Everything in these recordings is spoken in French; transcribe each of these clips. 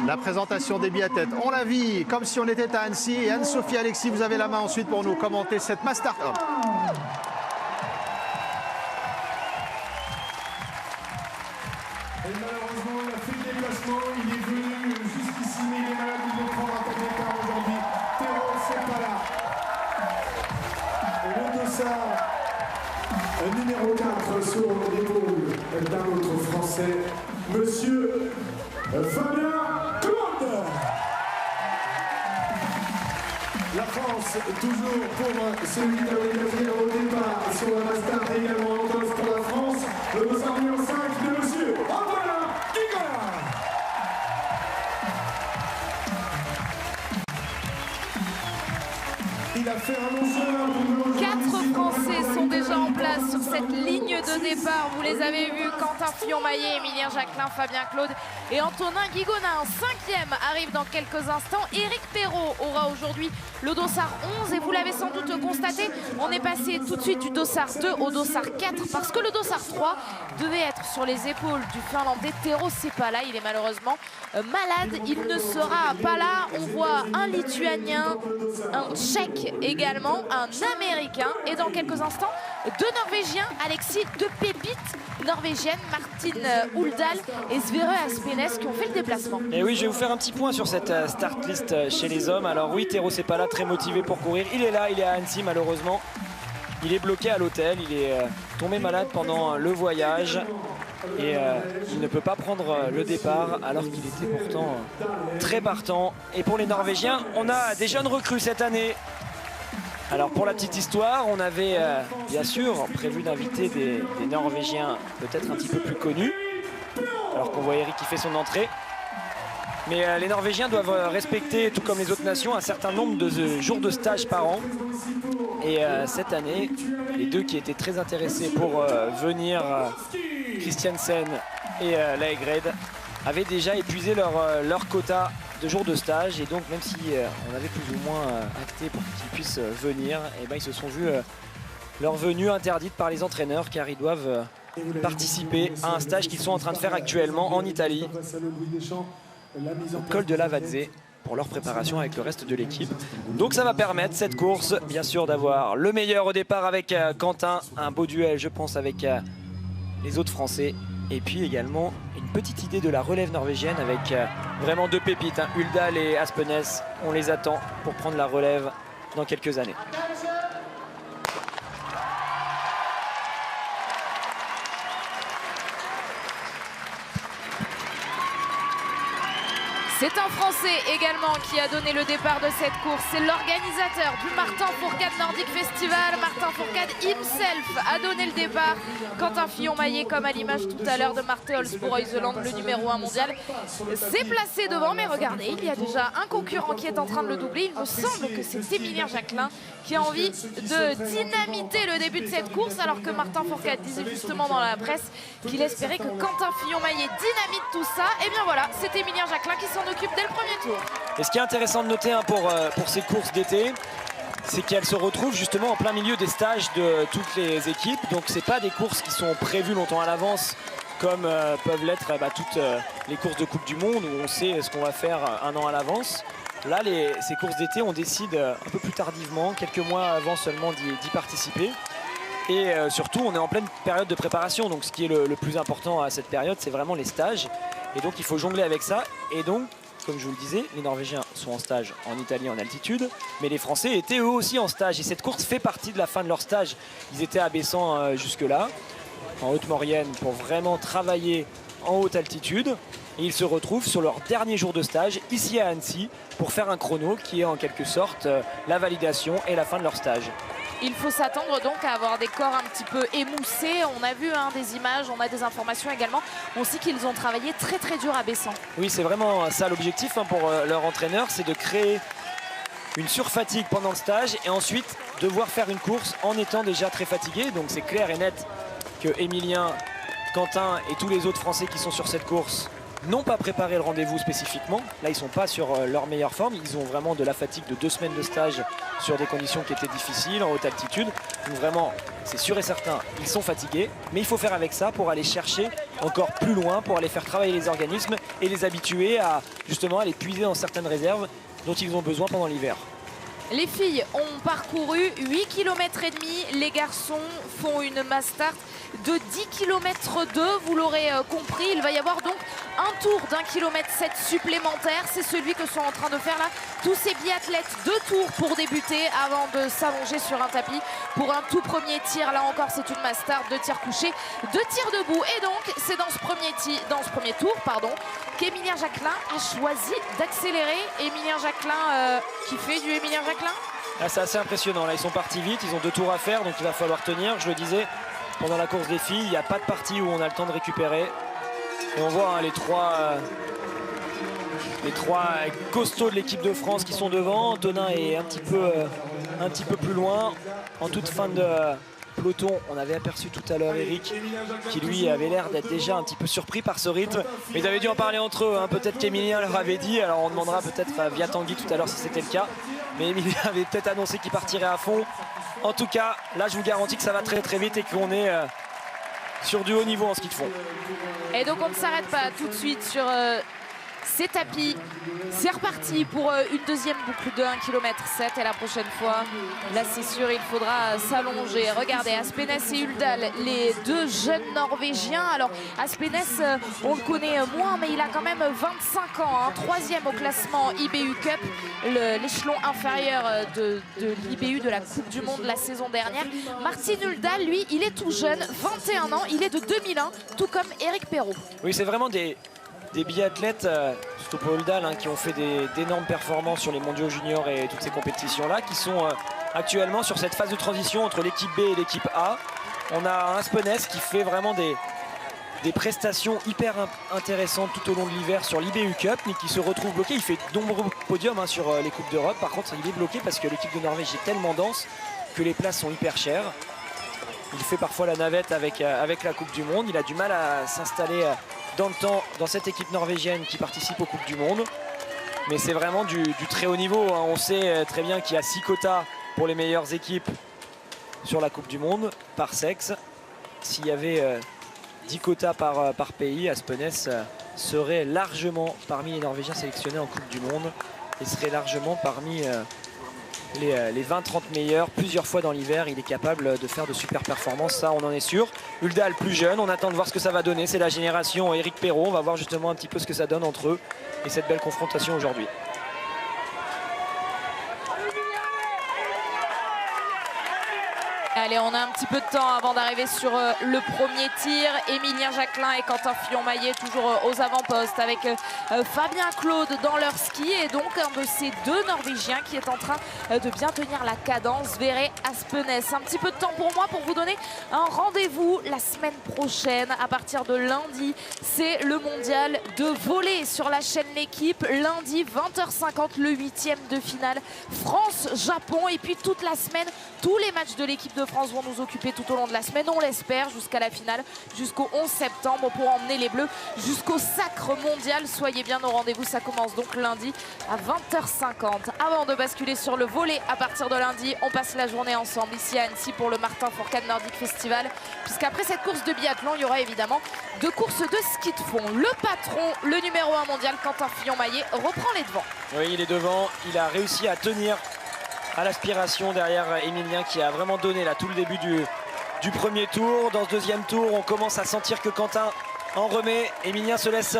La présentation des biathlètes, on la vit comme si on était à Annecy. Et Anne-Sophie Alexis, vous avez la main ensuite pour nous commenter cette Master Cup. Et malheureusement, il a fait le déplacement, il est venu jusqu'ici, mais il est malade, il le prend à ton départ aujourd'hui. Théo, c'est pas là. Et le dossard numéro 4 sur l'épaule d'un autre Français, monsieur Fabien Claude. La France, toujours pour celui qui a été au départ sur la Master, également en golf pour la France, le dossard numéro 5 de monsieur Antonin Guigola. Il a fait un long chemin pour nous rejoindre. 4 Français sont déjà en place sur cette ligne de départ. Vous les avez vus, Quentin Fillon-Maillet, Émilien Jacquelin, Fabien Claude et Antonin Guigonin. Un 5e arrive dans quelques instants. Éric Perrault aura aujourd'hui le dossard 11 et vous l'avez sans doute constaté, on est passé tout de suite du dossard 2 au dossard 4 parce que le dossard 3 devait être sur les épaules du Finlandais Tero Seppälä. Il est malheureusement malade, il ne sera pas là. On voit un Lituanien, un Tchèque également, un Américain et dans quelques instants 2 Norvégiens, Alexis, 2 pépites norvégiennes, Martin Uldal et Sverre Aspenes qui ont fait le déplacement. Et oui, je vais vous faire un petit point sur cette start list chez les hommes. Alors oui, Tero Seppälä très motivé pour courir. Il est là, il est à Annecy malheureusement. Il est bloqué à l'hôtel, il est tombé malade pendant le voyage et il ne peut pas prendre le départ alors qu'il était pourtant très partant. Et pour les Norvégiens, on a des jeunes recrues cette année. Alors pour la petite histoire, on avait bien sûr prévu d'inviter des Norvégiens peut-être un petit peu plus connus, alors qu'on voit Eric qui fait son entrée. Mais les Norvégiens doivent respecter, tout comme les autres nations, un certain nombre de jours de stage par an. Et cette année, les 2 qui étaient très intéressés pour venir, Christiansen et Laegred, avaient déjà épuisé leur quota de jours de stage. Et donc même si on avait plus ou moins acté pour qu'ils puissent venir, et ben, ils se sont vus leur venue interdite par les entraîneurs car ils doivent participer à un stage qu'ils sont en train de faire actuellement en Italie, au col de Lavazze, pour leur préparation avec le reste de l'équipe. Donc ça va permettre cette course, bien sûr, d'avoir le meilleur au départ avec Quentin, un beau duel je pense avec les autres Français, et puis également une petite idée de la relève norvégienne avec vraiment 2 pépites, hein. Uldal et Aspenes, on les attend pour prendre la relève dans quelques années. C'est un Français également qui a donné le départ de cette course. C'est l'organisateur du Martin Fourcade Nordic Festival. Martin Fourcade himself a donné le départ. Quentin Fillon-Maillet, comme à l'image tout à l'heure de Marte Olsbo Iseland, le numéro 1 mondial, s'est placé devant. Mais regardez, il y a déjà un concurrent qui est en train de le doubler. Il me semble que c'est Émilien Jacquelin qui a envie de dynamiter le début de cette course, alors que Martin Fourcade disait justement dans la presse qu'il espérait que Quentin Fillon-Maillet dynamite tout ça. Et bien voilà, c'est Émilien Jacquelin qui s'en occupe dès le premier tour. Et ce qui est intéressant de noter, hein, pour ces courses d'été, c'est qu'elles se retrouvent justement en plein milieu des stages de toutes les équipes. Donc c'est pas des courses qui sont prévues longtemps à l'avance comme peuvent l'être toutes les courses de Coupe du Monde où on sait ce qu'on va faire un an à l'avance. Là, ces courses d'été, on décide un peu plus tardivement, quelques mois avant seulement d'y participer. Et surtout, on est en pleine période de préparation. Donc ce qui est le plus important à cette période, c'est vraiment les stages. Et donc il faut jongler avec ça. Et donc, comme je vous le disais, les Norvégiens sont en stage en Italie en altitude, mais les Français étaient eux aussi en stage. Et cette course fait partie de la fin de leur stage. Ils étaient à Bessan jusque-là, en Haute-Maurienne, pour vraiment travailler en haute altitude. Et ils se retrouvent sur leur dernier jour de stage, ici à Annecy, pour faire un chrono qui est en quelque sorte la validation et la fin de leur stage. Il faut s'attendre donc à avoir des corps un petit peu émoussés. On a vu des images, on a des informations également. On sait qu'ils ont travaillé très très dur à Bessan. Oui, c'est vraiment ça l'objectif pour leur entraîneur, c'est de créer une surfatigue pendant le stage et ensuite devoir faire une course en étant déjà très fatigué. Donc c'est clair et net que Émilien, Quentin et tous les autres Français qui sont sur cette course n'ont pas préparé le rendez-vous spécifiquement. Là, ils ne sont pas sur leur meilleure forme. Ils ont vraiment de la fatigue de 2 semaines de stage sur des conditions qui étaient difficiles, en haute altitude. Donc vraiment, c'est sûr et certain, ils sont fatigués. Mais il faut faire avec ça pour aller chercher encore plus loin, pour aller faire travailler les organismes et les habituer à justement aller puiser dans certaines réserves dont ils ont besoin pendant l'hiver. Les filles ont parcouru 8 km et demi. Les garçons font une mass start de 10 km 2. Vous l'aurez compris, il va y avoir donc un tour d'1 km 7 supplémentaire. C'est celui que sont en train de faire là tous ces biathlètes. 2 tours pour débuter avant de s'allonger sur un tapis pour un tout premier tir. Là encore, c'est une mass start de tir couché, de tir debout. Et donc, c'est dans ce premier tour qu'Emilien Jacquelin a choisi d'accélérer. Emilien Jacquelin qui fait du Emilien Jacquelin. Ah, c'est assez impressionnant. Là, ils sont partis vite, ils ont 2 tours à faire, donc il va falloir tenir. Je le disais, pendant la course des filles, il n'y a pas de partie où on a le temps de récupérer. Et on voit hein, les trois costauds de l'équipe de France qui sont devant. Antonin est un petit peu plus loin. En toute fin de peloton, on avait aperçu tout à l'heure Eric qui lui avait l'air d'être déjà un petit peu surpris par ce rythme. Mais ils avaient dû en parler entre eux, hein. Peut-être qu'Emilien leur avait dit. Alors on demandera peut-être via Tanguy tout à l'heure si c'était le cas. Mais Emilien avait peut-être annoncé qu'il partirait à fond. En tout cas, là je vous garantis que ça va très très vite et qu'on est sur du haut niveau en ski de fond. Et donc on ne s'arrête pas tout de suite sur ces tapis. C'est reparti pour une deuxième boucle de 1 km 7 et la prochaine fois, là c'est sûr, il faudra s'allonger. Regardez, Aspenes et Uldal, les 2 jeunes Norvégiens. Alors Aspenes, on le connaît moins, mais il a quand même 25 ans, hein, 3e au classement IBU Cup, l'échelon inférieur de l'IBU de la Coupe du Monde la saison dernière. Martin Uldal, lui, il est tout jeune, 21 ans, il est de 2001, tout comme Eric Perrault. Oui, c'est vraiment des biathlètes, surtout pour Uldal, hein, qui ont fait d'énormes performances sur les mondiaux juniors et toutes ces compétitions-là, qui sont actuellement sur cette phase de transition entre l'équipe B et l'équipe A. On a un Aspenes qui fait vraiment des prestations hyper intéressantes tout au long de l'hiver sur l'IBU Cup, mais qui se retrouve bloqué. Il fait de nombreux podiums hein, sur les Coupes d'Europe. Par contre, il est bloqué parce que l'équipe de Norvège est tellement dense que les places sont hyper chères. Il fait parfois la navette avec la Coupe du Monde. Il a du mal à s'installer dans le temps dans cette équipe norvégienne qui participe aux Coupes du Monde. Mais c'est vraiment du très haut niveau, hein. On sait très bien qu'il y a 6 quotas pour les meilleures équipes sur la Coupe du Monde par sexe. S'il y avait 10 quotas par pays, Aspenes serait largement parmi les Norvégiens sélectionnés en Coupe du Monde et serait largement parmi les 20-30 meilleurs. Plusieurs fois dans l'hiver, il est capable de faire de super performances, ça on en est sûr. Uldal plus jeune, on attend de voir ce que ça va donner. C'est la génération Eric Perrault, on va voir justement un petit peu ce que ça donne entre eux et cette belle confrontation aujourd'hui. Allez, on a un petit peu de temps avant d'arriver sur le premier tir. Emilien Jacquelin et Quentin Fillon-Maillet toujours aux avant-postes avec Fabien Claude dans leur ski. Et donc un de ces 2 Norvégiens qui est en train de bien tenir la cadence, Sverre Aspenes. Un petit peu de temps pour moi pour vous donner un rendez-vous la semaine prochaine. À partir de lundi, c'est le mondial de volley sur la chaîne L'équipe. Lundi, 20h50, le 8e de finale France-Japon. Et puis toute la semaine, tous les matchs de l'équipe de France vont nous occuper tout au long de la semaine, on l'espère, jusqu'à la finale, jusqu'au 11 septembre pour emmener les Bleus jusqu'au sacre mondial. Soyez bien au rendez-vous, ça commence donc lundi à 20h50. Avant de basculer sur le volley à partir de lundi, on passe la journée ensemble ici à Annecy pour le Martin Fourcade Nordic Festival, puisqu'après cette course de biathlon, il y aura évidemment 2 courses de ski de fond. Le patron, le numéro 1 mondial, Quentin Fillon-Maillet, reprend les devants. Oui, il est devant, il a réussi à tenir à l'aspiration derrière Emilien qui a vraiment donné là tout le début du premier tour. Dans ce deuxième tour, on commence à sentir que Quentin en remet. Emilien se laisse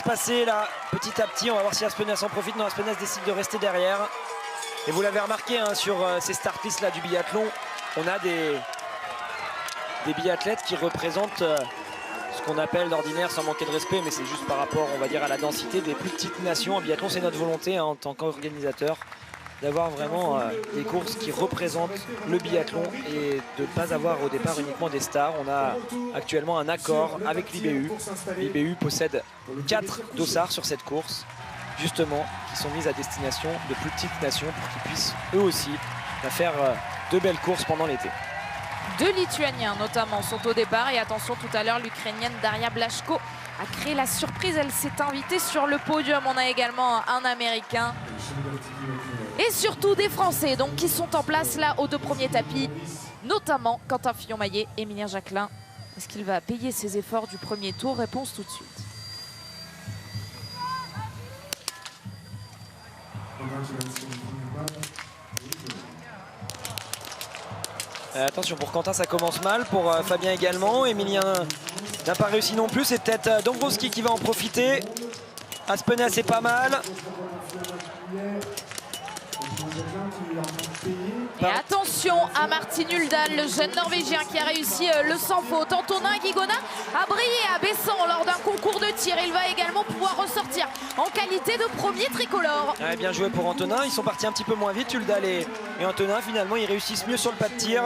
passer là petit à petit. On va voir si Aspenes en profite. Non, Aspenes décide de rester derrière. Et vous l'avez remarqué hein, sur ces start lists là du biathlon, on a des biathlètes qui représentent ce qu'on appelle d'ordinaire, sans manquer de respect, mais c'est juste par rapport, on va dire, à la densité des plus petites nations. En biathlon, c'est notre volonté hein, en tant qu'organisateur, d'avoir vraiment des courses qui représentent le biathlon et de ne pas avoir au départ uniquement des stars. On a actuellement un accord avec l'IBU. L'IBU possède 4 dossards sur cette course, justement, qui sont mises à destination de plus petites nations pour qu'ils puissent eux aussi faire de belles courses pendant l'été. Deux Lituaniens notamment sont au départ. Et attention, tout à l'heure, l'Ukrainienne Daria Blashko a créé la surprise. Elle s'est invitée sur le podium. On a également un Américain. Et surtout des Français donc, qui sont en place là aux deux premiers tapis. Notamment Quentin Fillon-Maillet, Émilien Jacquelin. Est-ce qu'il va payer ses efforts du premier tour? Réponse tout de suite. Attention, pour Quentin ça commence mal, pour Fabien également. Émilien n'a pas réussi non plus, c'est peut-être Dąbrowski qui va en profiter. Aspenes c'est pas mal. Et attention à Martin Uldal, le jeune Norvégien qui a réussi le sans faute. Antonin Guigona a brillé à Bessan lors d'un concours de tir. Il va également pouvoir ressortir en qualité de premier tricolore. Ouais, bien joué pour Antonin, ils sont partis un petit peu moins vite, Uldal et Antonin. Finalement, ils réussissent mieux sur le pas de tir.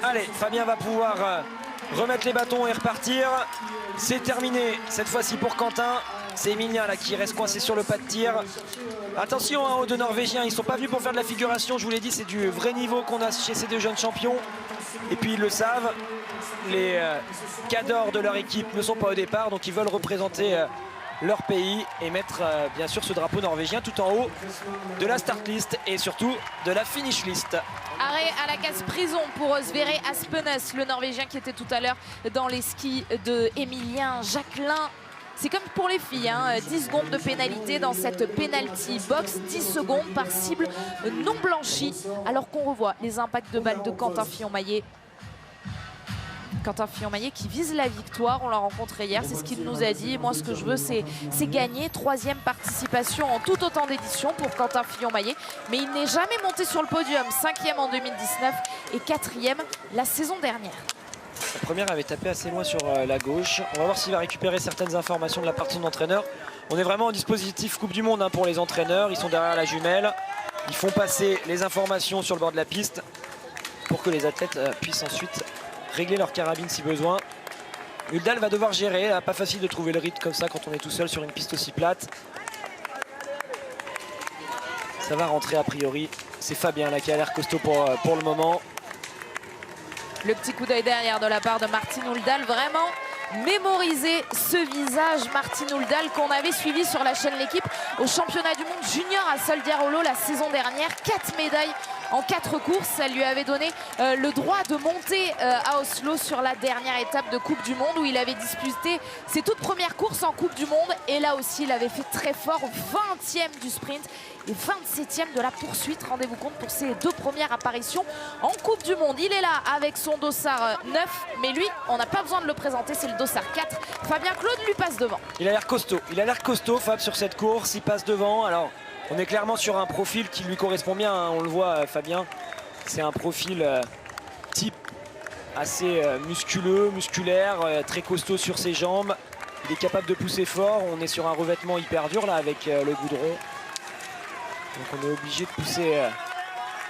Allez, Fabien va pouvoir remettre les bâtons et repartir. C'est terminé cette fois-ci pour Quentin. C'est Émilien là qui reste coincé sur le pas de tir. Attention hein, aux deux Norvégiens, ils ne sont pas venus pour faire de la figuration. Je vous l'ai dit, c'est du vrai niveau qu'on a chez ces deux jeunes champions. Et puis ils le savent, les cadors de leur équipe ne sont pas au départ, donc ils veulent représenter leur pays et mettre bien sûr ce drapeau norvégien tout en haut de la start list et surtout de la finish list. Arrêt à la case prison pour Sverre Aspenes, le Norvégien qui était tout à l'heure dans les skis de Émilien Jacquelin. C'est comme pour les filles, hein, 10 secondes de pénalité dans cette penalty box, 10 secondes par cible non blanchie, alors qu'on revoit les impacts de balles de Quentin Fillon-Maillet. Quentin Fillon-Maillet qui vise la victoire, on l'a rencontré hier, c'est ce qu'il nous a dit. Moi ce que je veux c'est gagner, 3e participation en tout autant d'éditions pour Quentin Fillon-Maillet. Mais il n'est jamais monté sur le podium, 5e en 2019 et 4e la saison dernière. La première avait tapé assez loin sur la gauche. On va voir s'il va récupérer certaines informations de la part de son entraîneur. On est vraiment en dispositif Coupe du Monde hein, pour les entraîneurs. Ils sont derrière la jumelle. Ils font passer les informations sur le bord de la piste pour que les athlètes puissent ensuite régler leur carabine si besoin. Uldal va devoir gérer. Là, pas facile de trouver le rythme comme ça quand on est tout seul sur une piste aussi plate. Ça va rentrer a priori. C'est Fabien là qui a l'air costaud pour le moment. Le petit coup d'œil derrière de la part de Martin Uldal, vraiment mémoriser ce visage. Martin Uldal qu'on avait suivi sur la chaîne L'équipe au championnat du monde junior à Soldier-Hollow la saison dernière. 4 médailles en 4 courses, ça lui avait donné le droit de monter à Oslo sur la dernière étape de Coupe du Monde où il avait disputé ses toutes premières courses en Coupe du Monde. Et là aussi, il avait fait très fort, 20e du sprint et 27e de la poursuite. Rendez-vous compte pour ses 2 premières apparitions en Coupe du Monde. Il est là avec son dossard 9, mais lui, on n'a pas besoin de le présenter, c'est le dossard 4. Fabien Claude lui passe devant. Il a l'air costaud Fab sur cette course, il passe devant. Alors on est clairement sur un profil qui lui correspond bien, hein. On le voit Fabien, c'est un profil type assez musculaire, très costaud sur ses jambes. Il est capable de pousser fort, on est sur un revêtement hyper dur là avec le goudron. Donc on est obligé de pousser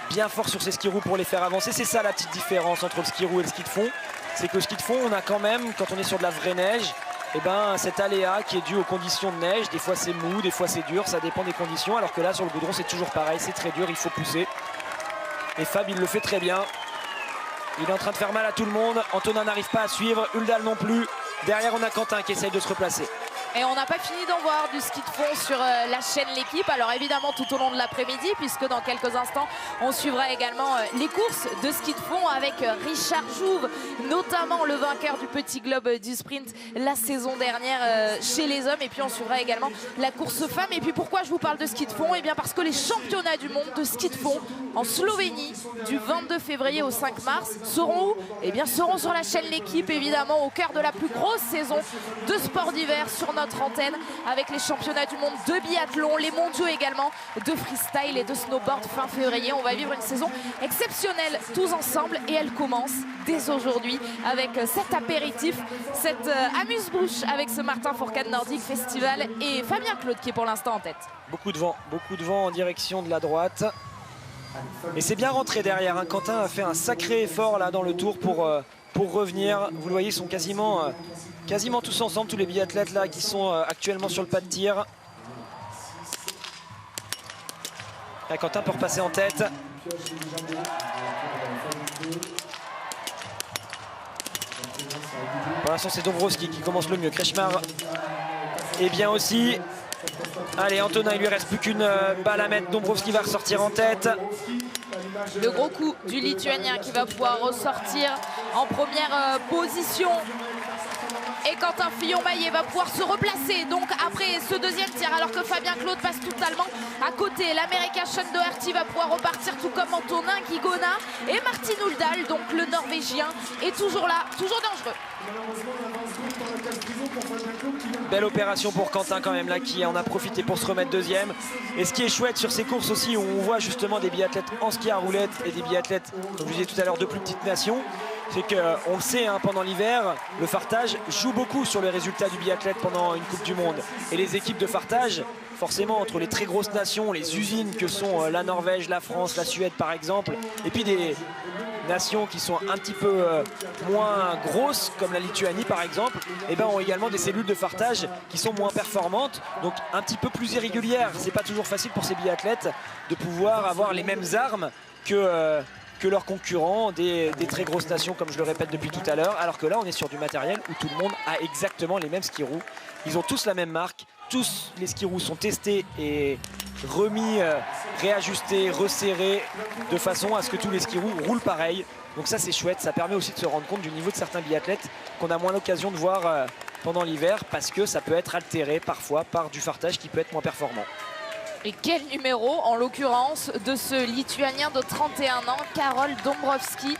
bien fort sur ses skis roues pour les faire avancer. C'est ça la petite différence entre le ski roue et le ski de fond. C'est que le ski de fond, on a quand même, quand on est sur de la vraie neige, et ben, cet aléa qui est dû aux conditions de neige. Des fois c'est mou, des fois c'est dur, ça dépend des conditions. Alors que là sur le goudron c'est toujours pareil, c'est très dur, il faut pousser. Et Fab il le fait très bien. Il est en train de faire mal à tout le monde. Antonin n'arrive pas à suivre, Uldal non plus. Derrière on a Quentin qui essaye de se replacer. Et on n'a pas fini d'en voir du ski de fond sur la chaîne L'équipe. Alors évidemment tout au long de l'après-midi, puisque dans quelques instants, on suivra également les courses de ski de fond avec Richard Jouve, notamment le vainqueur du Petit Globe du sprint la saison dernière chez les hommes. Et puis on suivra également la course femmes. Et puis pourquoi je vous parle de ski de fond? Eh bien parce que les championnats du monde de ski de fond en Slovénie du 22 février au 5 mars seront où? Eh bien seront sur la chaîne L'équipe, évidemment au cœur de la plus grosse saison de sport d'hiver sur notre antenne, avec les championnats du monde de biathlon, les mondiaux également de freestyle et de snowboard fin février. On va vivre une saison exceptionnelle tous ensemble et elle commence dès aujourd'hui avec cet apéritif, cette amuse-bouche avec ce Martin Fourcade Nordic Festival et Fabien Claude qui est pour l'instant en tête. Beaucoup de vent en direction de la droite. Et c'est bien rentré derrière, hein. Quentin a fait un sacré effort là dans le tour pour revenir. Vous le voyez, ils sont quasiment tous ensemble, tous les biathlètes là qui sont actuellement sur le pas de tir. Là, Quentin peut repasser en tête. l'instant, c'est Dąbrowski qui commence le mieux. Krejcimar est bien aussi. Allez, Antonin, il lui reste plus qu'une balle à mettre. Dąbrowski va ressortir en tête. Le gros coup du Lituanien qui va pouvoir ressortir en première position. Et Quentin Fillon-Maillet va pouvoir se replacer donc après ce deuxième tir, alors que Fabien Claude passe totalement à côté. L'Américain Sean Doherty va pouvoir repartir, tout comme Antonin Guigona. Et Martin Uldal, donc le Norvégien, est toujours là, toujours dangereux. Belle opération pour Quentin quand même là, qui en a profité pour se remettre deuxième. Et ce qui est chouette sur ces courses aussi, où on voit justement des biathlètes en ski à roulette et des biathlètes, comme je disais tout à l'heure, de plus petites nations, c'est qu'on le sait, hein, pendant l'hiver, le fartage joue beaucoup sur les résultats du biathlète pendant une Coupe du Monde. Et les équipes de fartage, forcément, entre les très grosses nations, les usines que sont la Norvège, la France, la Suède par exemple, et puis des nations qui sont un petit peu moins grosses, comme la Lituanie par exemple, et ben ont également des cellules de fartage qui sont moins performantes, donc un petit peu plus irrégulières. C'est pas toujours facile pour ces biathlètes de pouvoir avoir les mêmes armes que leurs concurrents des très grosses nations, comme je le répète depuis tout à l'heure, alors que là on est sur du matériel où tout le monde a exactement les mêmes skis-roues. Ils ont tous la même marque, tous les skis-roues sont testés et remis, réajustés, resserrés, de façon à ce que tous les skis-roues roulent pareil. Donc ça c'est chouette, ça permet aussi de se rendre compte du niveau de certains biathlètes qu'on a moins l'occasion de voir pendant l'hiver, parce que ça peut être altéré parfois par du fartage qui peut être moins performant. Et quel numéro, en l'occurrence, de ce Lituanien de 31 ans, Karol Dąbrowski,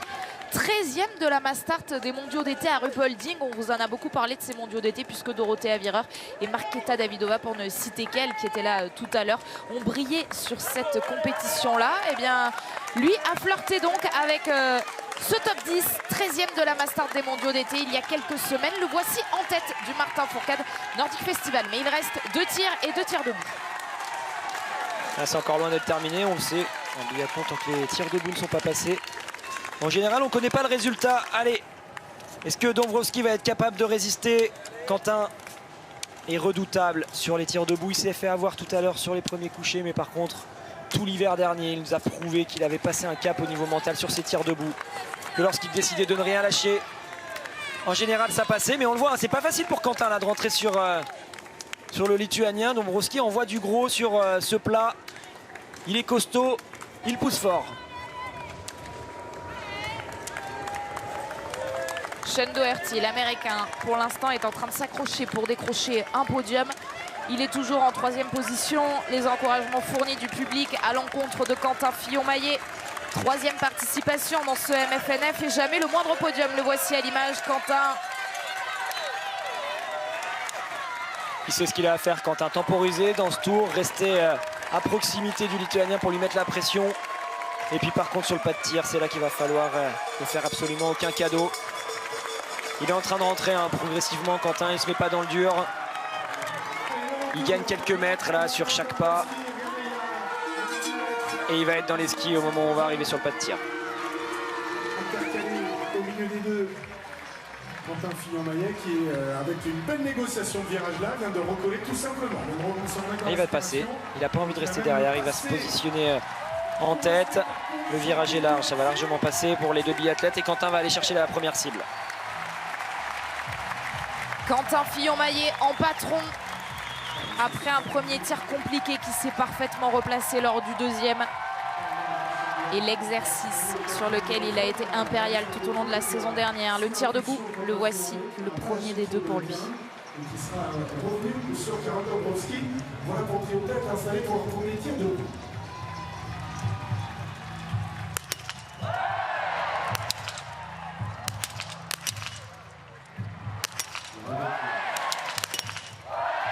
13e de la Mastart des mondiaux d'été à Ruhpolding. On vous en a beaucoup parlé de ces mondiaux d'été, puisque Dorothea Virer et Markéta Davidova, pour ne citer qu'elle, qui était là tout à l'heure, ont brillé sur cette compétition-là. Et bien, lui a flirté donc avec ce top 10, 13e de la Mastart des mondiaux d'été il y a quelques semaines. Le voici en tête du Martin Fourcade Nordic Festival. Mais il reste 2 tirs et 2 tirs debout. C'est encore loin d'être terminé, on le sait, en biathlon, tant que les tirs debout ne sont pas passés. En général, on ne connaît pas le résultat. Allez, est-ce que Dąbrowski va être capable de résister? Quentin est redoutable sur les tirs debout. Il s'est fait avoir tout à l'heure sur les premiers couchers, mais par contre, tout l'hiver dernier, il nous a prouvé qu'il avait passé un cap au niveau mental sur ses tirs debout. Que lorsqu'il décidait de ne rien lâcher, en général, ça passait. Mais on le voit, hein, c'est pas facile pour Quentin là, de rentrer sur le Lituanien. Dąbrowski envoie du gros sur ce plat. Il est costaud, il pousse fort. Sean Doherty, l'Américain, pour l'instant est en train de s'accrocher pour décrocher un podium. Il est toujours en 3e position. Les encouragements fournis du public à l'encontre de Quentin Fillon-Maillet. 3e participation dans ce MFNF et jamais le moindre podium. Le voici à l'image, Quentin. Il sait ce qu'il a à faire, Quentin. Temporiser dans ce tour, rester à proximité du Lituanien pour lui mettre la pression. Et puis par contre sur le pas de tir, c'est là qu'il va falloir ne faire absolument aucun cadeau. Il est en train de rentrer hein, progressivement, Quentin, il ne se met pas dans le dur. Il gagne quelques mètres là sur chaque pas. Et il va être dans les skis au moment où on va arriver sur le pas de tir. Au milieu des deux, Quentin Fillon-Maillet qui avec une belle négociation de virage là vient de recoller tout simplement. Et il va passer, il n'a pas envie de rester derrière, il va se positionner en tête. Le virage est large, ça va largement passer pour les deux biathlètes et Quentin va aller chercher la première cible. Quentin Fillon-Maillet en patron après un premier tir compliqué qui s'est parfaitement replacé lors du deuxième. Et l'exercice sur lequel il a été impérial tout au long de la saison dernière. Le tir debout, le voici, le premier des deux pour lui. Qui sera revenu sur Karol Dąbrowski. Voilà pour Triomphe installé pour le premier tir debout.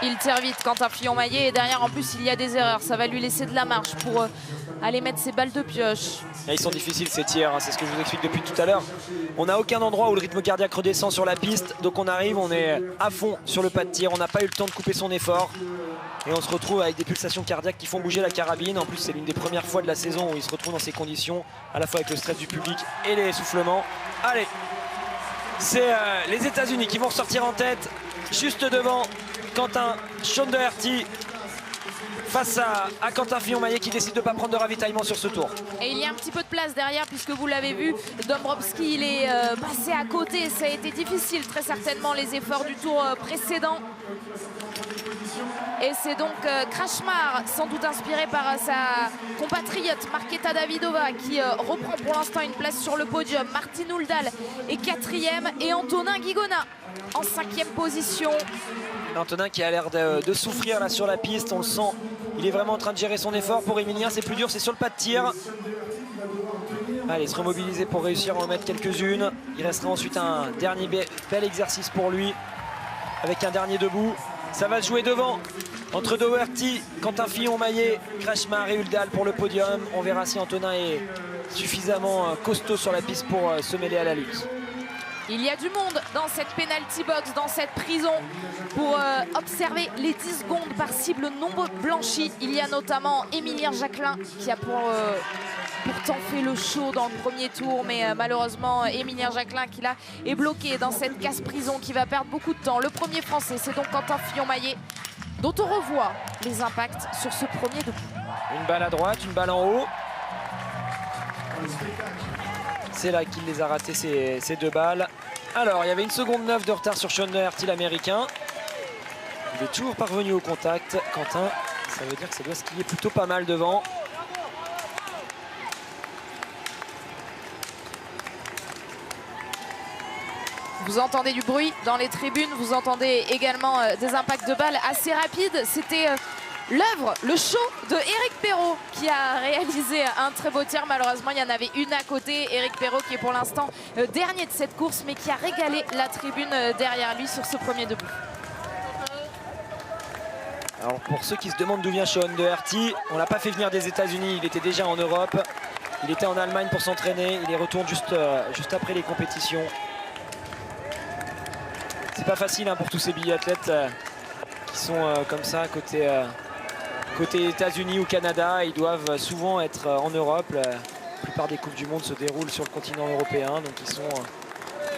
Il tire vite, Quentin Fillon-Maillet, et derrière en plus il y a des erreurs. Ça va lui laisser de la marge pour aller mettre ses balles de pioche. Et ils sont difficiles ces tirs, hein, c'est ce que je vous explique depuis tout à l'heure. On n'a aucun endroit où le rythme cardiaque redescend sur la piste. Donc on arrive, on est à fond sur le pas de tir. On n'a pas eu le temps de couper son effort. Et on se retrouve avec des pulsations cardiaques qui font bouger la carabine. En plus c'est l'une des premières fois de la saison où il se retrouve dans ces conditions, à la fois avec le stress du public et les essoufflements. Allez, c'est les États-Unis qui vont ressortir en tête, juste devant Quentin, Sean Doherty, face à Quentin Fillon-Maillet qui décide de ne pas prendre de ravitaillement sur ce tour. Et il y a un petit peu de place derrière puisque vous l'avez vu, Dąbrowski il est passé à côté. Ça a été difficile très certainement les efforts du tour précédent. Et c'est donc Krachmar, sans doute inspiré par sa compatriote Markéta Davidová qui reprend pour l'instant une place sur le podium. Martin Ouldaal est 4e et Antonin Guigona en 5e position. Antonin qui a l'air de souffrir là sur la piste, on le sent. Il est vraiment en train de gérer son effort. Pour Emilien, c'est plus dur, c'est sur le pas de tir. Allez, se remobiliser pour réussir à en mettre quelques-unes. Il restera ensuite un dernier bel exercice pour lui avec un dernier debout. Ça va se jouer devant entre Doherty, Quentin Fillon-Maillet, Krachmar et Ouldaal pour le podium. On verra si Antonin est suffisamment costaud sur la piste pour se mêler à la lutte. Il y a du monde dans cette penalty box, dans cette prison, pour observer les 10 secondes par cible non blanchie. Il y a notamment Emilien Jacquelin qui a pourtant fait le show dans le premier tour, mais malheureusement Emilien Jacquelin qui là est bloqué dans cette casse-prison qui va perdre beaucoup de temps. Le premier français, c'est donc Quentin Fillon-Maillet, dont on revoit les impacts sur ce premier debout. Une balle à droite, une balle en haut. C'est là qu'il les a ratés ces deux balles. Alors, il y avait 1 seconde 9 de retard sur Sean Doherty, l'américain. Il est toujours parvenu au contact. Quentin, ça veut dire que ça doit skier plutôt pas mal devant. Vous entendez du bruit dans les tribunes, vous entendez également des impacts de balles assez rapides. C'était l'œuvre, le show de Éric Perrault qui a réalisé un très beau tir. Malheureusement, il y en avait une à côté. Éric Perrault qui est pour l'instant dernier de cette course, mais qui a régalé la tribune derrière lui sur ce premier debout. Alors pour ceux qui se demandent d'où vient Sean Doherty, on l'a pas fait venir des États-Unis, il était déjà en Europe. Il était en Allemagne pour s'entraîner, il y retourne juste après les compétitions. C'est pas facile hein, pour tous ces biathlètes qui sont comme ça côté États-Unis ou Canada. Ils doivent souvent être en Europe. La plupart des Coupes du Monde se déroulent sur le continent européen. Donc ils sont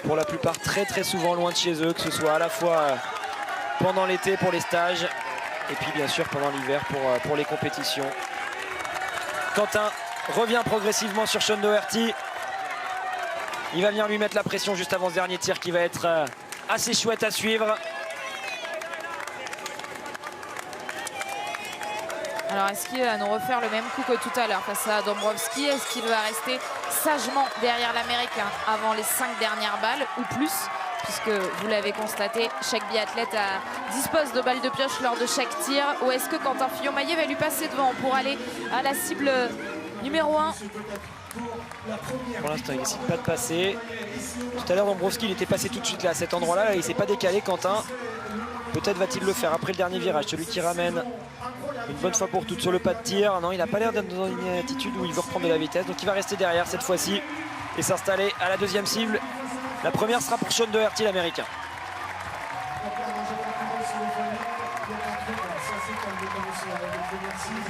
pour la plupart très souvent loin de chez eux, que ce soit à la fois pendant l'été pour les stages et puis bien sûr pendant l'hiver pour les compétitions. Quentin revient progressivement sur Sean Doherty. Il va venir lui mettre la pression juste avant ce dernier tir qui va être assez chouette à suivre. Alors est-ce qu'il va nous refaire le même coup que tout à l'heure face à Dąbrowski? Est-ce qu'il va rester sagement derrière l'Américain avant les 5 dernières balles ou plus? Puisque vous l'avez constaté, chaque biathlète dispose de balles de pioche lors de chaque tir. Ou est-ce que Quentin Fillon-Maillet va lui passer devant pour aller à la cible numéro 1? Pour l'instant, il décide pas de passer. Tout à l'heure, Dąbrowski, il était passé tout de suite là, à cet endroit-là. Là, il s'est pas décalé, Quentin. Peut-être va-t-il le faire après le dernier virage. Celui qui ramène une bonne fois pour toutes sur le pas de tir. Non, il n'a pas l'air d'être dans une attitude où il veut reprendre de la vitesse. Donc il va rester derrière cette fois-ci et s'installer à la deuxième cible. La première sera pour Sean Doherty, l'américain.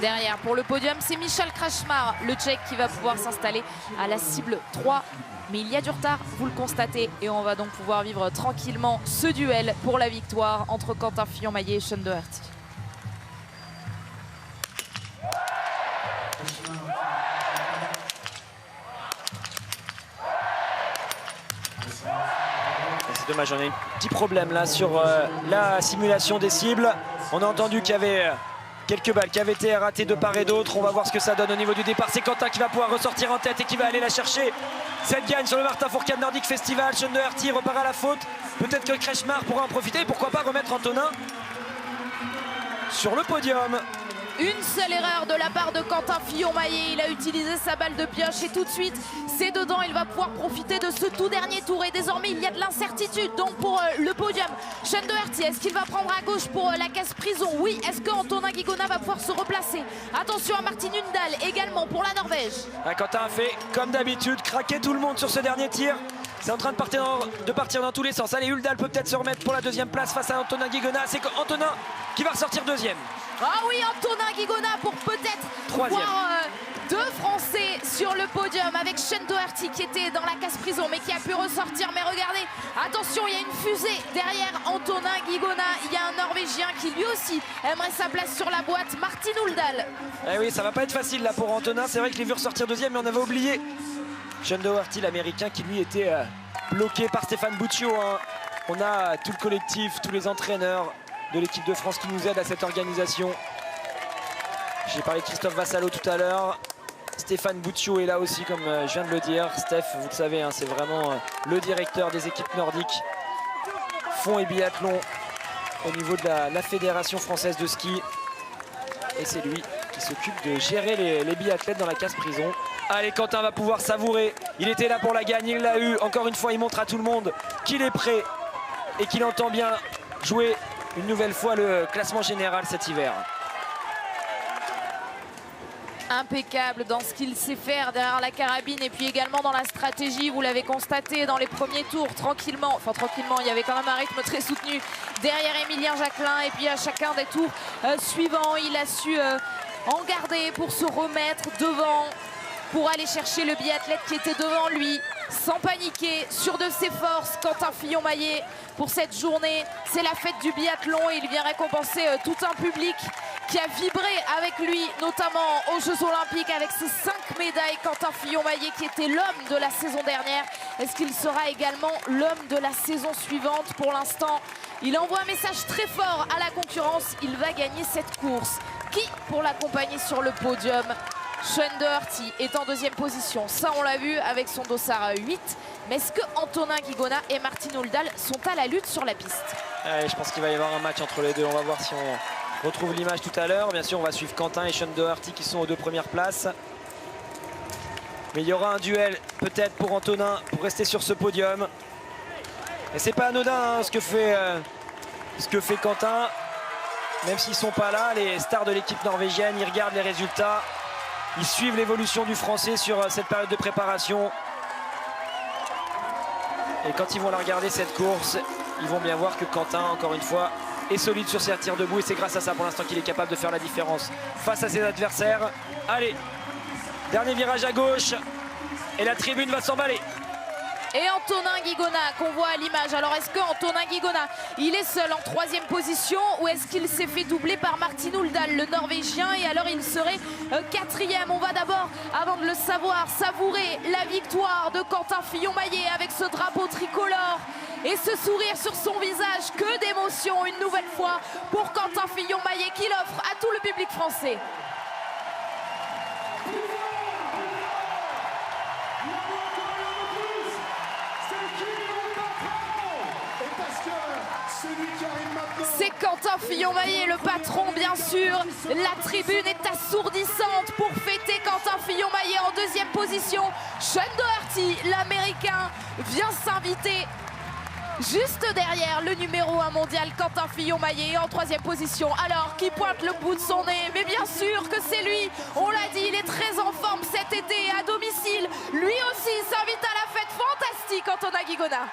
Derrière, pour le podium, c'est Michal Krachmar, le Tchèque, qui va pouvoir s'installer à la cible 3. Mais il y a du retard, vous le constatez, et on va donc pouvoir vivre tranquillement ce duel pour la victoire entre Quentin Fillon-Maillet et Sean Doherty. C'est dommage, on a un petit problème là sur la simulation des cibles. On a entendu qu'il y avait quelques balles qui avaient été ratées de part et d'autre. On va voir ce que ça donne au niveau du départ. C'est Quentin qui va pouvoir ressortir en tête et qui va aller la chercher. Cette gagne sur le Martin Fourcade Nordic Festival. Sean Doherty repart à la faute. Peut-être que Krachmar pourra en profiter. Et pourquoi pas remettre Antonin sur le podium. Une seule erreur de la part de Quentin Fillon-Maillet. Il a utilisé sa balle de pioche et tout de suite, c'est dedans. Il va pouvoir profiter de ce tout dernier tour. Et désormais, il y a de l'incertitude. Donc pour le podium, Sean Doherty, est-ce qu'il va prendre à gauche pour la casse-prison? Oui. Est-ce qu'Antonin Guigona va pouvoir se replacer? Attention à Martin Ouldaal également pour la Norvège. Quentin a fait, comme d'habitude, craquer tout le monde sur ce dernier tir. C'est en train de partir dans tous les sens. Allez, Ouldaal peut peut-être se remettre pour la deuxième place face à Antonin Guigona. C'est Antonin qui va ressortir deuxième. Ah oui, Antonin Guigona pour peut-être pouvoir Deux Français sur le podium avec Sean Doherty qui était dans la casse-prison mais qui a pu ressortir. Mais regardez, attention, il y a une fusée derrière Antonin Guigona. Il y a un Norvégien qui lui aussi aimerait sa place sur la boîte, Martin Uldal. Eh oui, ça va pas être facile là pour Antonin. C'est vrai que je l'ai vu ressortir deuxième, mais on avait oublié Sean Doherty, l'américain, qui lui était bloqué par Stéphane Buccio. Hein. On a tout le collectif, tous les entraîneurs de l'équipe de France qui nous aident à cette organisation. J'ai parlé de Christophe Vassalo tout à l'heure. Stéphane Buccio est là aussi, comme je viens de le dire. Steph, vous le savez, hein, c'est vraiment le directeur des équipes nordiques, fond et biathlon au niveau de la Fédération française de ski. Et c'est lui qui s'occupe de gérer les biathlètes dans la casse-prison. Allez, Quentin va pouvoir savourer. Il était là pour la gagner, il l'a eu. Encore une fois, il montre à tout le monde qu'il est prêt et qu'il entend bien jouer une nouvelle fois le classement général cet hiver. Impeccable dans ce qu'il sait faire derrière la carabine et puis également dans la stratégie. Vous l'avez constaté dans les premiers tours, tranquillement, il y avait quand même un rythme très soutenu derrière Émilien Jacquelin. Et puis à chacun des tours suivants, il a su en garder pour se remettre devant, pour aller chercher le biathlète qui était devant lui, sans paniquer, sûr de ses forces. Quentin Fillon-Maillet, pour cette journée, c'est la fête du biathlon et il vient récompenser tout un public qui a vibré avec lui, notamment aux Jeux Olympiques avec ses 5 médailles. Quentin Fillon-Maillet qui était l'homme de la saison dernière. Est-ce qu'il sera également l'homme de la saison suivante? Pour l'instant, il envoie un message très fort à la concurrence. Il va gagner cette course. Qui pour l'accompagner sur le podium? Sean Doherty est en deuxième position. Ça, on l'a vu avec son dossard 8. Mais est-ce que Antonin Guigona et Martin Uldal sont à la lutte sur la piste? Allez, je pense qu'il va y avoir un match entre les deux. On va voir si on retrouve l'image tout à l'heure. Bien sûr, on va suivre Quentin et Sean Doherty qui sont aux deux premières places. Mais il y aura un duel peut-être pour Antonin pour rester sur ce podium. Et c'est pas anodin hein, ce que fait Quentin. Même s'ils sont pas là, les stars de l'équipe norvégienne, ils regardent les résultats. Ils suivent l'évolution du Français sur cette période de préparation. Et quand ils vont la regarder cette course, ils vont bien voir que Quentin, encore une fois, est solide sur ses tirs debout. Et c'est grâce à ça pour l'instant qu'il est capable de faire la différence face à ses adversaires. Allez, dernier virage à gauche. Et la tribune va s'emballer. Et Antonin Guigona qu'on voit à l'image. Alors est-ce que Antonin Guigona, il est seul en troisième position ou est-ce qu'il s'est fait doubler par Martin Uldal, le Norvégien, et alors il serait quatrième? On va d'abord, avant de le savoir, savourer la victoire de Quentin Fillon-Maillet avec ce drapeau tricolore et ce sourire sur son visage. Que d'émotion une nouvelle fois pour Quentin Fillon-Maillet qu'il offre à tout le public français. C'est Quentin Fillon-Maillet, le patron bien sûr. La tribune est assourdissante pour fêter Quentin Fillon-Maillet en deuxième position. Sean Doherty, l'américain, vient s'inviter juste derrière le numéro 1 mondial Quentin Fillon-Maillet en troisième position. Alors, qui pointe le bout de son nez? Mais bien sûr que c'est lui. On l'a dit, il est très en forme cet été à domicile. Lui aussi s'invite à la fête fantastique, Antonin Guigona.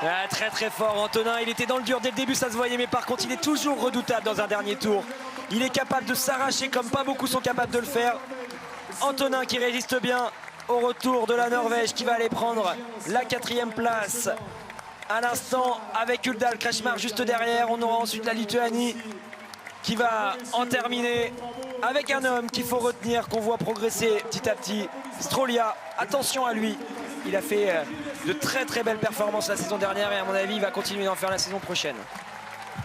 Ah, très très fort Antonin, il était dans le dur dès le début, ça se voyait, mais par contre il est toujours redoutable dans un dernier tour. Il est capable de s'arracher comme pas beaucoup sont capables de le faire. Antonin qui résiste bien au retour de la Norvège, qui va aller prendre la 4e place à l'instant avec Uldal Kretschmar juste derrière. On aura ensuite la Lituanie qui va en terminer avec un homme qu'il faut retenir, qu'on voit progresser petit à petit, Strolia. Attention à lui, il a fait de très très belles performances la saison dernière et à mon avis il va continuer d'en faire la saison prochaine.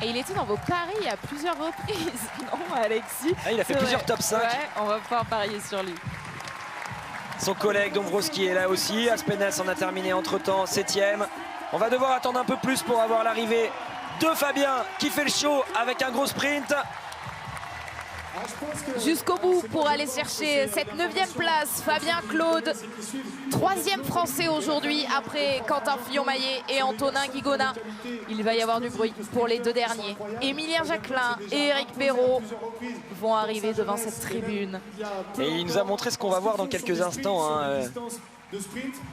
Et il était dans vos paris à plusieurs reprises, non Alexis? Ah, il a fait plusieurs top 5. Ouais, on va pouvoir parier sur lui. Son collègue Dombrowski est là aussi. Aspenes en a terminé entre temps 7e. On va devoir attendre un peu plus pour avoir l'arrivée de Fabien qui fait le show avec un gros sprint. Jusqu'au bout pour aller chercher cette 9e place. Fabien Claude, 3e français aujourd'hui après Quentin Fillon-Maillet et Antonin Guigona. Il va y avoir du bruit pour les deux derniers. Émilien Jacquelin et Eric Perrault vont arriver devant cette tribune. Et il nous a montré ce qu'on va voir dans quelques instants. Hein.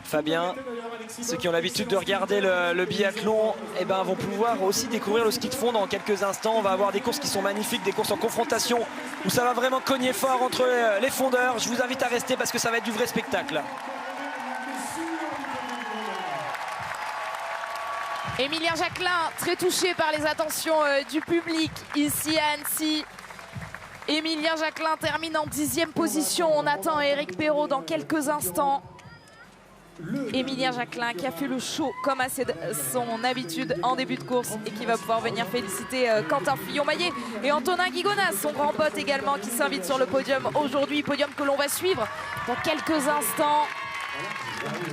Fabien. Ceux qui ont l'habitude de regarder le biathlon vont pouvoir aussi découvrir le ski de fond dans quelques instants. On va avoir des courses qui sont magnifiques, des courses en confrontation où ça va vraiment cogner fort entre les fondeurs. Je vous invite à rester parce que ça va être du vrai spectacle. Émilien Jacquelin, très touché par les attentions du public ici à Annecy. Émilien Jacquelin termine en 10e position. On attend Éric Perrault dans quelques instants. Émilien Jacquelin qui a fait le show comme à son habitude en début de course et qui va pouvoir venir féliciter Quentin Fillon-Maillet et Antonin Guigonaz, son grand pote également, qui s'invite sur le podium aujourd'hui. Podium que l'on va suivre dans quelques instants.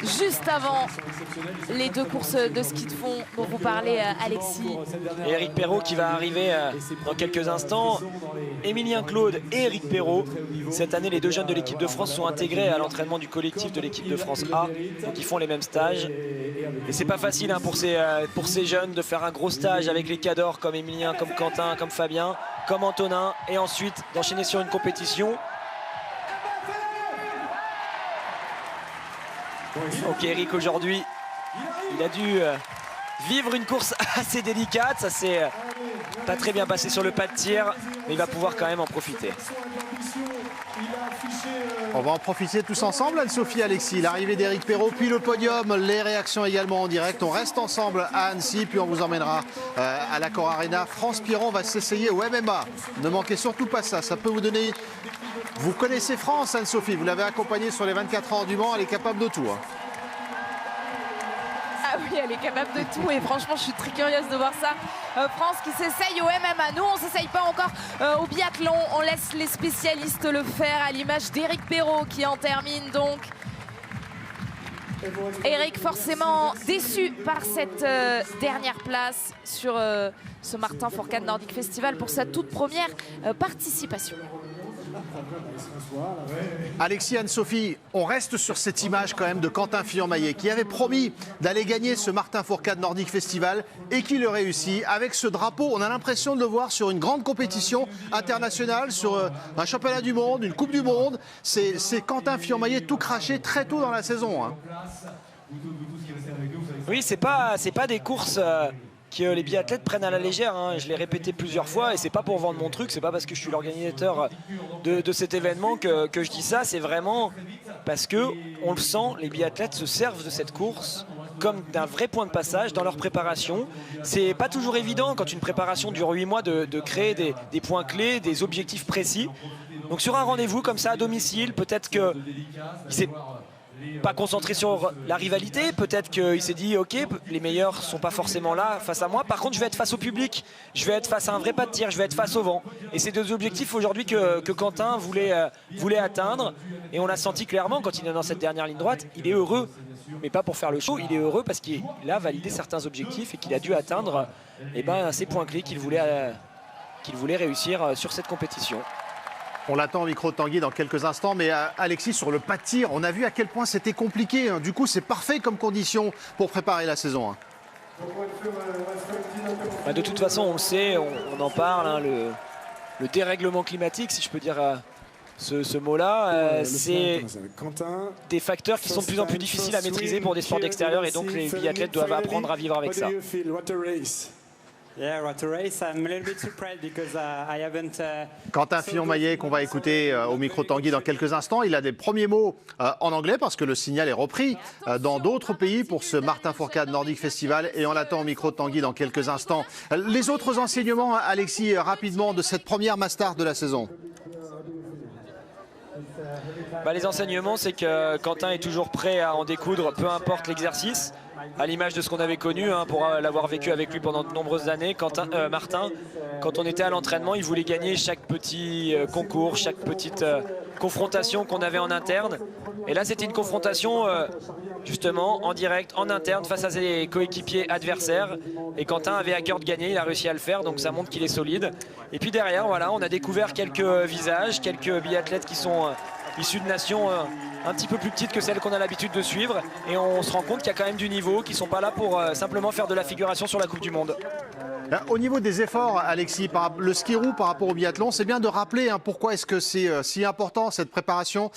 Juste avant les deux courses de ski de fond dont vous parlez, Alexis. Et Éric Perrault qui va arriver dans quelques instants. Émilien Claude et Éric Perrault. Cette année, les deux jeunes de l'équipe de France sont intégrés à l'entraînement du collectif de l'équipe de France A. Donc ils font les mêmes stages. Et c'est pas facile pour ces jeunes de faire un gros stage avec les cadors comme Émilien, comme Quentin, comme Fabien, comme Antonin. Et ensuite d'enchaîner sur une compétition. Donc Eric aujourd'hui, il a dû vivre une course assez délicate. Ça s'est pas très bien passé sur le pas de tir, mais il va pouvoir quand même en profiter. On va en profiter tous ensemble, Anne-Sophie, Alexis. L'arrivée d'Éric Perrault, puis le podium, les réactions également en direct. On reste ensemble à Annecy, puis on vous emmènera à l'Accor Arena. France Piron va s'essayer au MMA. Ne manquez surtout pas ça, ça peut vous donner... Vous connaissez France, Anne-Sophie, vous l'avez accompagnée sur les 24 heures du Mans, elle est capable de tout. Ah oui, elle est capable de tout et franchement, je suis très curieuse de voir ça. France qui s'essaye au MMA. Nous, on ne s'essaye pas encore au biathlon. On laisse les spécialistes le faire, à l'image d'Éric Perrault qui en termine donc. Éric forcément déçu par cette dernière place sur ce Martin Fourcade Nordic Festival pour sa toute première participation. Alexis, Anne-Sophie, on reste sur cette image quand même de Quentin Fillon-Maillet qui avait promis d'aller gagner ce Martin Fourcade Nordic Festival et qui le réussit avec ce drapeau. On a l'impression de le voir sur une grande compétition internationale, sur un championnat du monde, une coupe du monde. C'est Quentin Fillon-Maillet tout craché très tôt dans la saison. Oui, c'est pas des courses... que les biathlètes prennent à la légère, Je l'ai répété plusieurs fois et c'est pas pour vendre mon truc, c'est pas parce que je suis l'organisateur de cet événement que je dis ça, c'est vraiment parce que on le sent, les biathlètes se servent de cette course comme d'un vrai point de passage dans leur préparation. C'est pas toujours évident quand une préparation dure 8 mois de créer des points clés, des objectifs précis. Donc sur un rendez-vous comme ça à domicile, peut-être que c'est pas concentré sur la rivalité, peut-être qu'il s'est dit ok, les meilleurs sont pas forcément là face à moi, par contre je vais être face au public, je vais être face à un vrai pas de tir, je vais être face au vent, et c'est deux objectifs aujourd'hui que Quentin voulait atteindre, et on l'a senti clairement quand il est dans cette dernière ligne droite. Il est heureux, mais pas pour faire le show, il est heureux parce qu'il a validé certains objectifs et qu'il a dû atteindre ces points clés qu'il voulait réussir sur cette compétition. On l'attend au micro de Tanguy dans quelques instants, mais Alexis, sur le pas de tir, on a vu à quel point c'était compliqué. Du coup, c'est parfait comme condition pour préparer la saison. De toute façon, on le sait, on en parle, le dérèglement climatique, si je peux dire ce mot-là, c'est des facteurs qui sont de plus en plus difficiles à maîtriser pour des sports d'extérieur, et donc les biathlètes doivent apprendre à vivre avec ça. Quentin Fillon-Maillet qu'on va écouter au micro de Tanguy dans quelques instants. Il a des premiers mots en anglais parce que le signal est repris dans d'autres pays pour ce Martin Fourcade Nordic Festival, et on l'attend au micro de Tanguy dans quelques instants. Les autres enseignements, Alexis, rapidement, de cette première Mastart de la saison. Les enseignements, c'est que Quentin est toujours prêt à en découdre, peu importe l'exercice, à l'image de ce qu'on avait connu, pour l'avoir vécu avec lui pendant de nombreuses années. Martin, quand on était à l'entraînement, il voulait gagner chaque petit concours, chaque petite confrontation qu'on avait en interne. Et là, c'était une confrontation justement en direct, en interne, face à ses coéquipiers adversaires. Et Quentin avait à cœur de gagner, il a réussi à le faire, donc ça montre qu'il est solide. Et puis derrière, voilà, on a découvert quelques visages, quelques biathlètes qui sont issus de nations un petit peu plus petites que celles qu'on a l'habitude de suivre. Et on se rend compte qu'il y a quand même du niveau, qu'ils ne sont pas là pour simplement faire de la figuration sur la Coupe du Monde. Au niveau des efforts, Alexis, le ski roue par rapport au biathlon, c'est bien de rappeler pourquoi est-ce que c'est si important cette préparation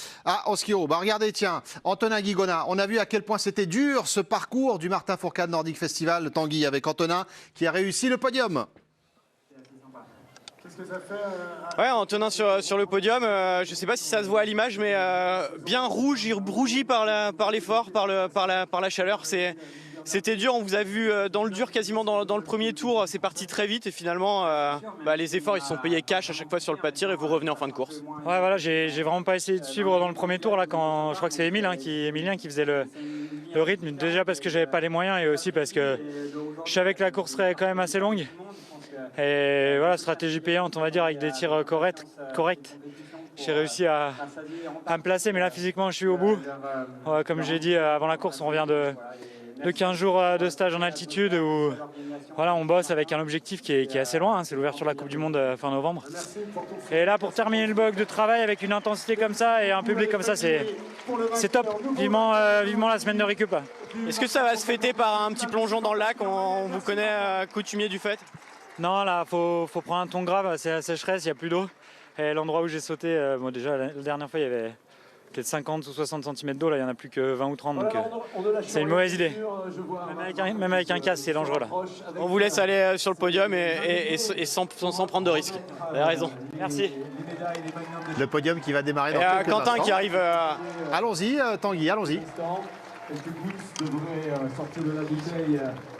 au ski roue. Regardez, tiens, Antonin Guigona, on a vu à quel point c'était dur ce parcours du Martin Fourcade Nordic Festival, Tanguy, avec Antonin qui a réussi le podium. Qu'est-ce que ça fait Ouais, Antonin sur le podium, je ne sais pas si ça se voit à l'image, mais bien rouge, il rougit par l'effort, par la chaleur. C'était dur, on vous a vu dans le dur quasiment dans le premier tour, c'est parti très vite et finalement les efforts ils se sont payés cash à chaque fois sur le pas de tir et vous revenez en fin de course. Ouais, voilà, j'ai vraiment pas essayé de suivre dans le premier tour là, quand je crois que c'est Emilien qui faisait le rythme, déjà parce que j'avais pas les moyens et aussi parce que je savais que la course serait quand même assez longue. Et voilà, stratégie payante on va dire avec des tirs corrects. J'ai réussi à me placer, mais là physiquement je suis au bout. Ouais, comme j'ai dit avant la course, on revient de 15 jours de stage en altitude où voilà, on bosse avec un objectif qui est assez loin, c'est l'ouverture de la Coupe du Monde fin novembre. Et là pour terminer le bloc de travail avec une intensité comme ça et un public comme ça, c'est top. Vivement la semaine de récup. Est-ce que ça va se fêter par un petit plongeon dans le lac? On vous connaît coutumier du fait. Non, là faut prendre un ton grave, c'est la sécheresse, il n'y a plus d'eau. Et l'endroit où j'ai sauté, bon, déjà la dernière fois il y avait peut-être 50 ou 60 cm d'eau, là il n'y en a plus que 20 ou 30, donc c'est une mauvaise idée. Même avec un casque c'est dangereux là. On vous laisse aller sur le podium et sans prendre de risques. Vous avez raison. Merci. Le podium qui va démarrer dans quelques Quentin instants. qui arrive. Allons-y, Tanguy, allons-y.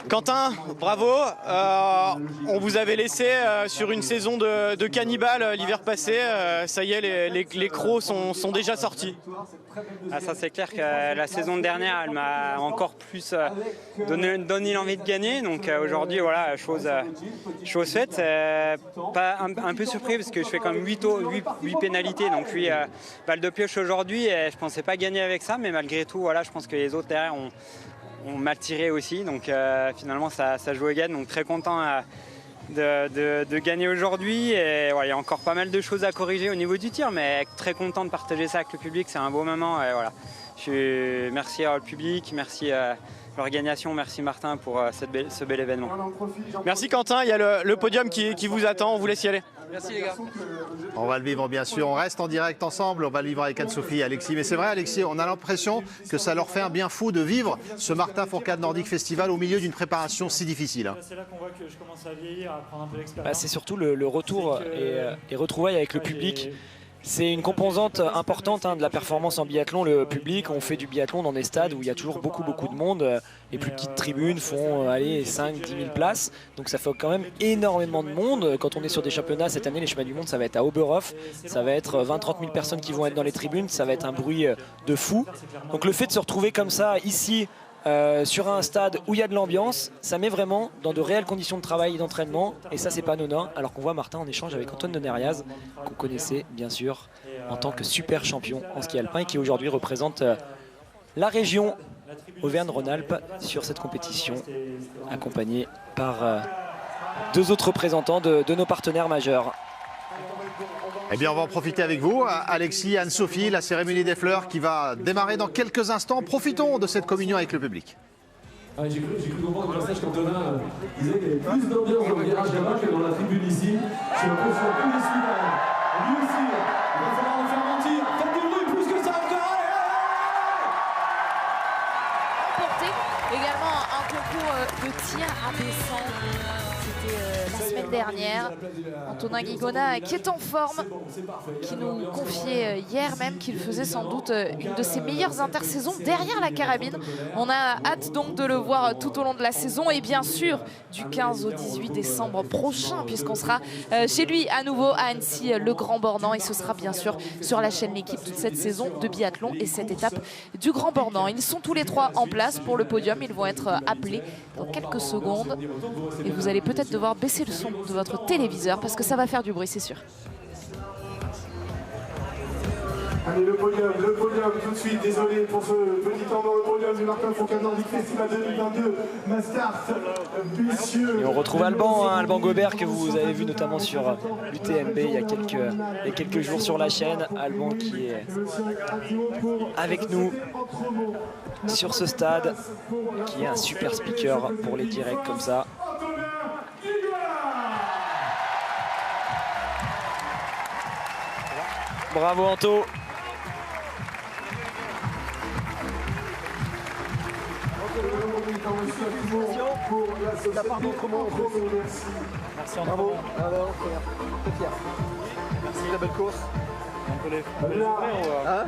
Quentin, bravo. On vous avait laissé sur une saison de cannibale l'hiver passé. Ça y est, les crocs sont déjà sortis. Ah, ça c'est clair que la saison dernière elle m'a encore plus donné l'envie de gagner, donc aujourd'hui voilà, chose faite. Pas un peu surpris parce que je fais quand même 8 pénalités, donc 8 balles de pioche aujourd'hui et je pensais pas gagner avec ça, mais malgré tout voilà, je pense que les autres derrière ont mal tiré aussi, donc finalement ça joue au gain, donc très content de gagner aujourd'hui. Et ouais, il y a encore pas mal de choses à corriger au niveau du tir, mais très content de partager ça avec le public, c'est un beau moment. Et voilà. Merci au public, merci à l'organisation, merci Martin pour ce bel événement. Merci Quentin, il y a le podium qui vous attend, on vous laisse y aller. Merci les gars. On va le vivre bien sûr, on reste en direct ensemble, on va le vivre avec Anne-Sophie et Alexis. Mais c'est vrai Alexis, on a l'impression que ça leur fait un bien fou de vivre ce Martin Fourcade Nordic Festival au milieu d'une préparation si difficile. C'est là qu'on voit que je commence à vieillir, à prendre un peu d'expérience. C'est surtout le retour et les retrouvailles avec le public. C'est une composante importante de la performance en biathlon, le public. On fait du biathlon dans des stades où il y a toujours beaucoup de monde. Les plus petites tribunes font 5-10 000 places. Donc ça fait quand même énormément de monde. Quand on est sur des championnats, cette année les championnats du monde, ça va être à Oberhof. Ça va être 20-30 000 personnes qui vont être dans les tribunes. Ça va être un bruit de fou. Donc le fait de se retrouver comme ça ici, sur un stade où il y a de l'ambiance, ça met vraiment dans de réelles conditions de travail et d'entraînement, et ça c'est pas anodin, alors qu'on voit Martin en échange avec Antoine de Neriaz, qu'on connaissait bien sûr en tant que super champion en ski alpin et qui aujourd'hui représente la région Auvergne-Rhône-Alpes sur cette compétition, accompagné par deux autres représentants de nos partenaires majeurs. Eh bien, on va en profiter avec vous, Alexis, Anne-Sophie, la cérémonie des fleurs qui va démarrer dans quelques instants. Profitons de cette communion avec le public. J'ai cru comprendre au passage qu'Antonin disait qu'il y avait plus d'ambiance dans le virage là-bas que dans la tribune ici. Je suis un peu déçu quand même. Lui aussi, il va falloir le faire mentir. Faites du bruit plus que ça encore. Porté également un concours de tir abaissant. C'était la semaine dernière. Antonin Guigona qui est en forme, qui nous confiait hier même qu'il faisait sans doute une de ses meilleures intersaisons derrière la carabine. On a hâte donc de le voir tout au long de la saison et bien sûr du 15 au 18 décembre prochain, puisqu'on sera chez lui à nouveau à Annecy, le Grand Bornand, et ce sera bien sûr sur la chaîne L'équipe toute cette saison de biathlon et cette étape du Grand Bornand. Ils sont tous les trois en place pour le podium, ils vont être appelés dans quelques secondes et vous allez peut-être devoir baisser le son de votre téléviseur parce que ça va faire du bruit, c'est sûr. Allez, Allez, le podium tout de suite. Désolé pour ce petit temps dans le podium du Martin Fourcade Nordic Festival 2022. Mascart, messieurs. Et on retrouve Alban, hein, Alban Gobert que vous avez vu notamment sur l'UTMB il y a quelques jours sur la chaîne. Alban qui est avec nous sur ce stade, qui est un super speaker pour les directs comme ça. Bravo Anto. Merci Anto. Merci, la belle course.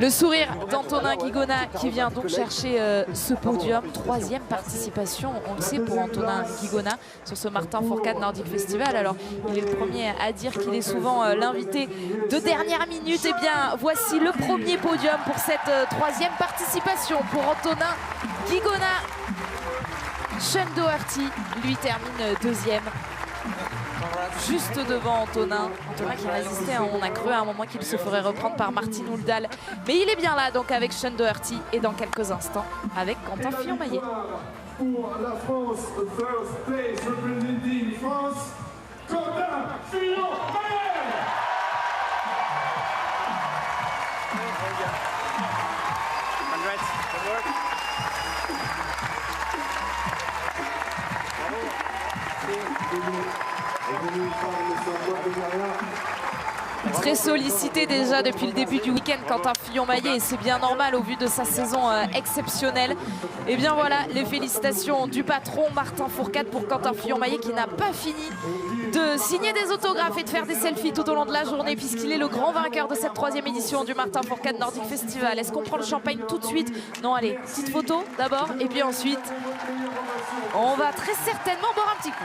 Le sourire d'Antonin Guigona qui vient donc chercher ce podium. 3e participation, on le sait, pour Antonin Guigona sur ce Martin Fourcade Nordic Festival. Alors, il est le premier à dire qu'il est souvent l'invité de dernière minute. Et bien, voici le premier podium pour cette 3e participation pour Antonin Guigona. Sean Doherty, lui, termine 2e. Juste devant Antonin qui résistait, hein. On a cru à un moment qu'il se ferait reprendre par Martin Ouldahl. Mais il est bien là donc avec Sean Doherty et dans quelques instants avec Quentin Fillon-Maillet. Pour la France, first place representing France, Quentin Fillon-Maillet. Très sollicité déjà depuis le début du week-end, Quentin Fillon-Maillet, et c'est bien normal au vu de sa saison exceptionnelle. Et bien voilà, les félicitations du patron Martin Fourcade pour Quentin Fillon-Maillet qui n'a pas fini de signer des autographes et de faire des selfies tout au long de la journée puisqu'il est le grand vainqueur de cette 3e édition du Martin Fourcade Nordic Festival. Est-ce qu'on prend le champagne tout de suite? Non, allez, petite photo d'abord et puis ensuite on va très certainement boire un petit coup.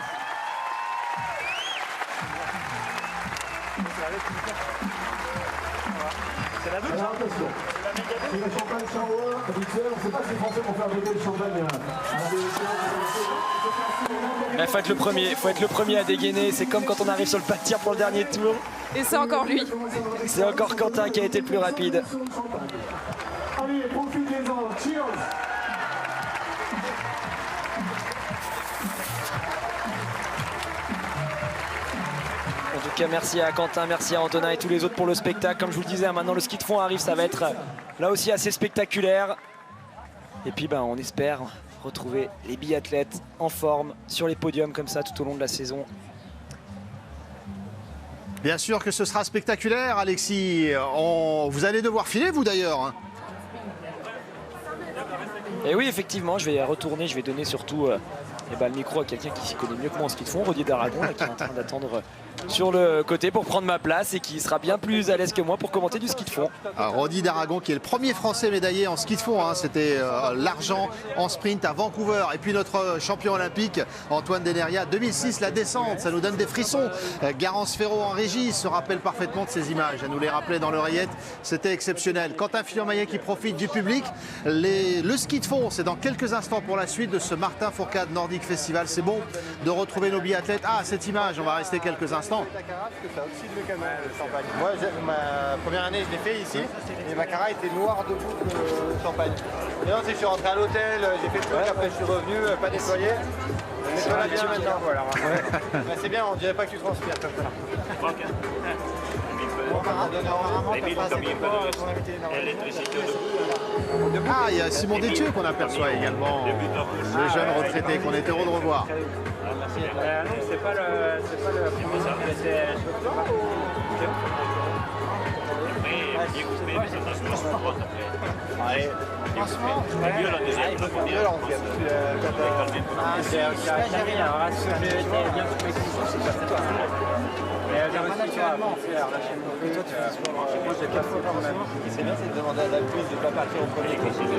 C'est la douche. C'est le champagne shower habituel. On ne sait pas si les Français vont faire dégueuler le champagne. Il faut être le premier à dégainer. C'est comme quand on arrive sur le pas de tir pour le dernier tour. Et c'est encore lui. C'est encore Quentin qui a été le plus rapide. Allez, profitez-en. Cheers. En tout cas, merci à Quentin, merci à Antonin et tous les autres pour le spectacle. Comme je vous le disais, maintenant le ski de fond arrive, ça va être là aussi assez spectaculaire. Et puis on espère retrouver les biathlètes en forme sur les podiums comme ça tout au long de la saison. Bien sûr que ce sera spectaculaire, Alexis. Vous allez devoir filer, vous d'ailleurs. Et oui, effectivement, je vais retourner, je vais donner surtout le micro à quelqu'un qui s'y connaît mieux que moi en ski de fond, Rodier d'Aragon, qui est en train d'attendre sur le côté pour prendre ma place et qui sera bien plus à l'aise que moi pour commenter du ski de fond. Rodier d'Aragon qui est le premier Français médaillé en ski de fond, hein. C'était l'argent en sprint à Vancouver. Et puis notre champion olympique Antoine Deneria, 2006, la descente, ça nous donne des frissons. Garance Ferraud en régie se rappelle parfaitement de ces images, elle nous les rappelait dans l'oreillette, c'était exceptionnel. Quentin Fillon-Maillet qui profite du public. Le ski de fond, c'est dans quelques instants pour la suite de ce Martin Fourcade Nordic Festival. C'est bon de retrouver nos biathlètes. Ah, cette image, on va rester quelques instants. La carafe, parce que ça oxyde le canon, le champagne. Moi, ma première année, je l'ai fait ici, et ma carafe était noire de bout de champagne. Et ensuite, je suis rentré à l'hôtel, j'ai fait le truc, après je suis revenu, pas nettoyé. Nettoie bien maintenant, voilà. Ouais. C'est bien, on dirait pas que tu transpires comme ça. Ah, il y a Simon Détieux qu'on aperçoit également, le jeune retraité qu'on est heureux de revoir. Non, c'est pas le premier ça, c'est Allez, franchement,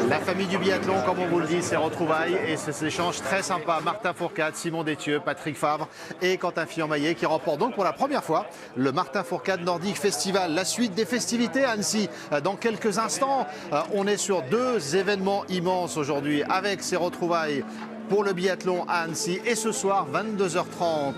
La famille du biathlon, comme on vous le dit, ces retrouvailles et ces échanges très sympas. Martin Fourcade, Simon Détieux, Patrick Favre et Quentin Fillon-Maillet qui remportent donc pour la première fois le Martin Fourcade Nordic Festival. La suite des festivités à Annecy dans quelques instants. On est sur 2 événements immenses aujourd'hui avec ces retrouvailles pour le biathlon à Annecy et ce soir 22h30.